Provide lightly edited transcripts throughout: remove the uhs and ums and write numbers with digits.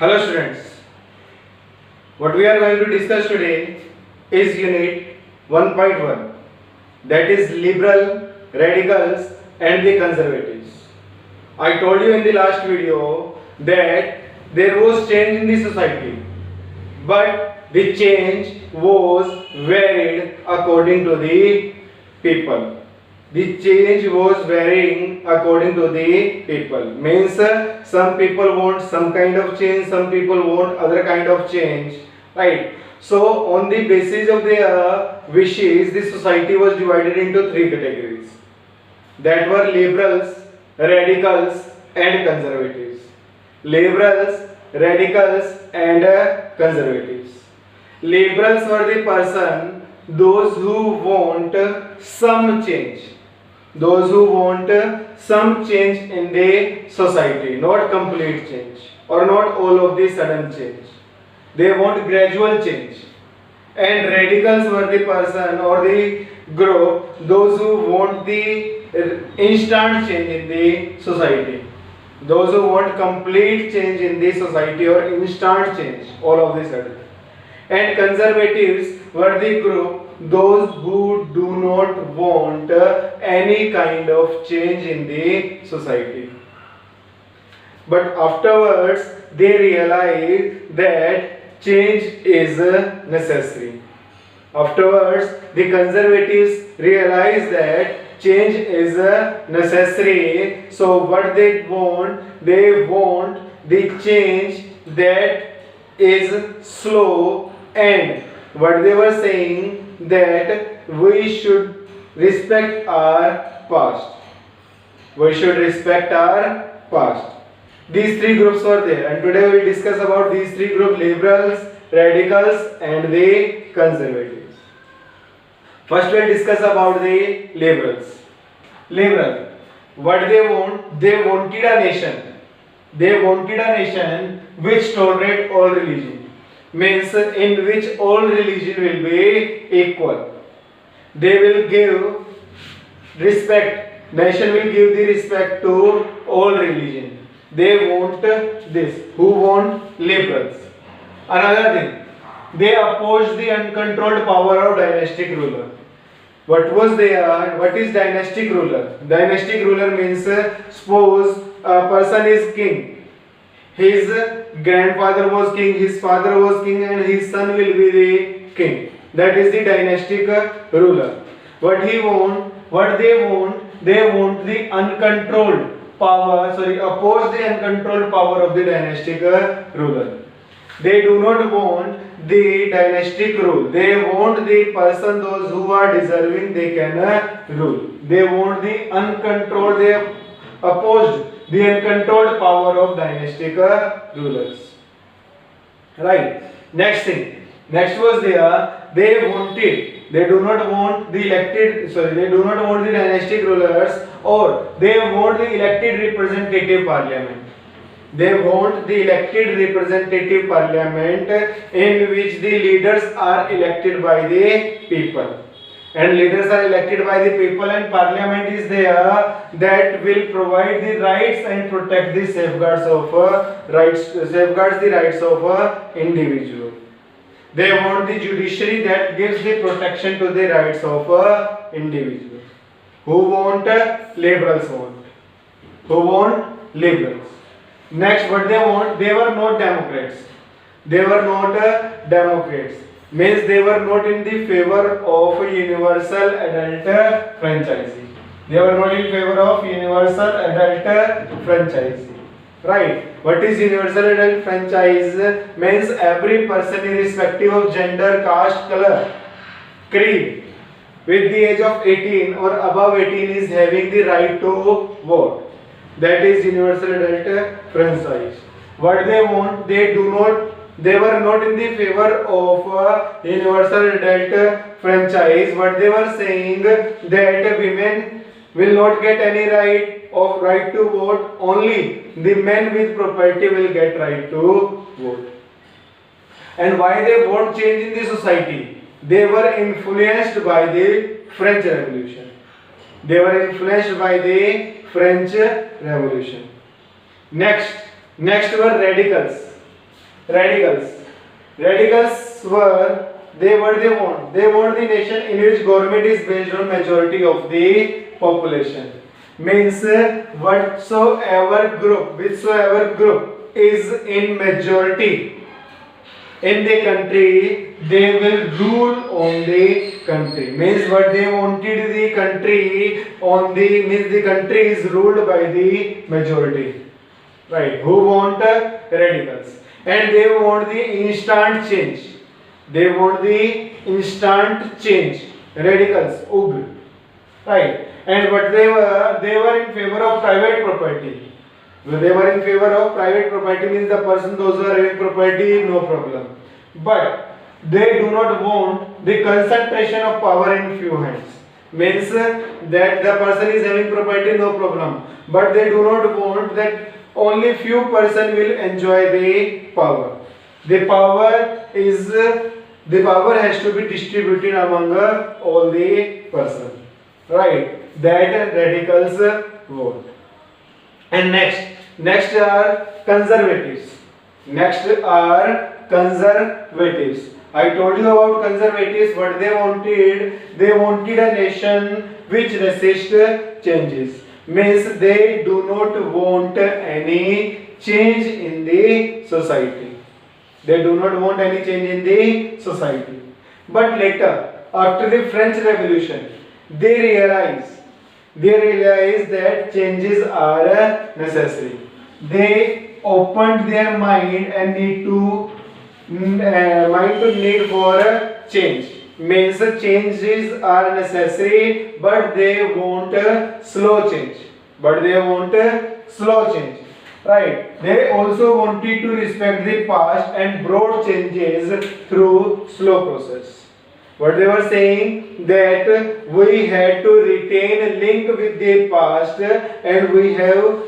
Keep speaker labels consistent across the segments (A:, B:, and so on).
A: Hello students, what we are going to discuss today is unit 1.1, that is liberal, radicals and the conservatives. I told you in the last video that there was change in the society, but the change was varied according to the people. The change was varying according to the people. Means some people want some kind of change, some people want other kind of change, right? So on the basis of their wishes, the society was divided into three categories. That were liberals, radicals and conservatives. Liberals, radicals and conservatives. Liberals were the person, those who want some change. Those who want some change in the society, not complete change or not all of the sudden change. They want gradual change. And radicals were the person or the group, those who want the instant change in the society. Those who want complete change in the society or instant change all of the sudden. And conservatives were the group, those who do not want any kind of change in the society. But afterwards they realized that change is necessary. Afterwards the conservatives realized that change is necessary. So what they want the change that is slow, and what they were saying that we should respect our past. We should respect our past. These three groups were there, and today we will discuss about these three groups: liberals, radicals and the conservatives. First we will discuss about the liberals. Liberal, what they want? They wanted a nation. They wanted a nation which tolerate all religion. Means in which all religion will be equal. They will give respect. Nation will give the respect to all religion. They want this. Who want? Liberals. Another thing, they oppose the uncontrolled power of dynastic ruler. What is dynastic ruler? Dynastic ruler means suppose a person is king. His grandfather was king, his father was king, and his son will be the king. That is the dynastic ruler. What they want the uncontrolled power, oppose the uncontrolled power of the dynastic ruler. They do not want the dynastic rule. They want the person, those who are deserving, they can rule. They want the uncontrolled, they opposed the uncontrolled power of dynastic rulers. Right. Next thing. Next was there. They do not want the dynastic rulers, or they want the elected representative parliament. They want the elected representative parliament in which the leaders are elected by the people. And leaders are elected by the people, and parliament is there that will provide the rights and protect the safeguards the rights of individual. They want the judiciary that gives the protection to the rights of individual. Who want? Liberals want. Who want? Liberals. Next, what they want? They were not Democrats. They were not Democrats. Means they were not in the favor of universal adult franchising. They were not in favor of universal adult franchising. Right. What is universal adult franchise? Means every person irrespective of gender, caste, color, creed, with the age of 18 or above 18 is having the right to vote. That is universal adult franchise. What they want? They were not in the favor of universal adult franchise. What they were saying that women will not get any right to vote. Only the men with property will get right to vote. And why they want change in the society? They were influenced by the French Revolution. They were influenced by the French Revolution. Next were radicals. radicals. Radicals were they want. They want the nation in which government is based on majority of the population. Means whichsoever group is in majority in the country, they will rule on the country. Means what they wanted the country on the means the country is ruled by the majority. Right? Who want radicals? And they want the instant change. They want the instant change. Radicals, Ugr. Right? And what they were in favor of private property. They were in favor of private property means the person, those who are having property, no problem. But they do not want the concentration of power in few hands. Means that the person is having property, no problem. But they do not want that only few person will enjoy the power. The power has to be distributed among all the person. Right? That radicals want. And next are conservatives. I told you about conservatives. What they wanted a nation which resists changes. Means they do not want any change in the society. They do not want any change in the society. But later, after the French Revolution, they realize that changes are necessary. They opened their mind and need for a change. Means changes are necessary, but they want a slow change. Right? They also wanted to respect the past and brought changes through slow process. What they were saying that we had to retain a link with the past and we have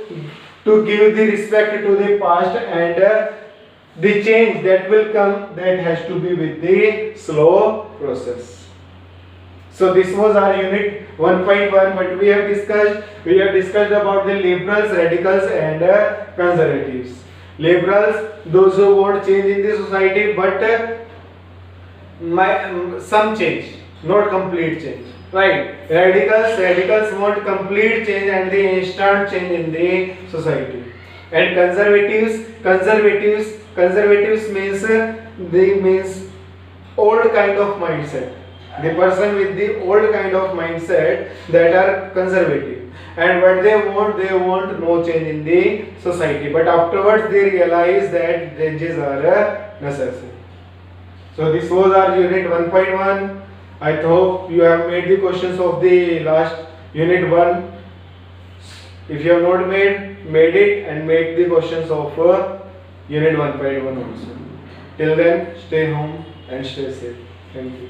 A: to give the respect to the past, and the change that will come, that has to be with the slow process. So this was our unit 1.1. What we have discussed about the liberals, radicals and conservatives. Liberals, those who want change in the society, but some change, not complete change. Right? Radicals want complete change and the instant change in the society. And conservatives means old kind of mindset. The person with the old kind of mindset, that are conservative. And what they want no change in the society. But afterwards they realize that changes are necessary. So this was our unit 1.1. I hope you have made the questions of the last unit 1. If you have not made it, and make the questions of unit 1.1 also. Till then, stay home and stay safe. Thank you.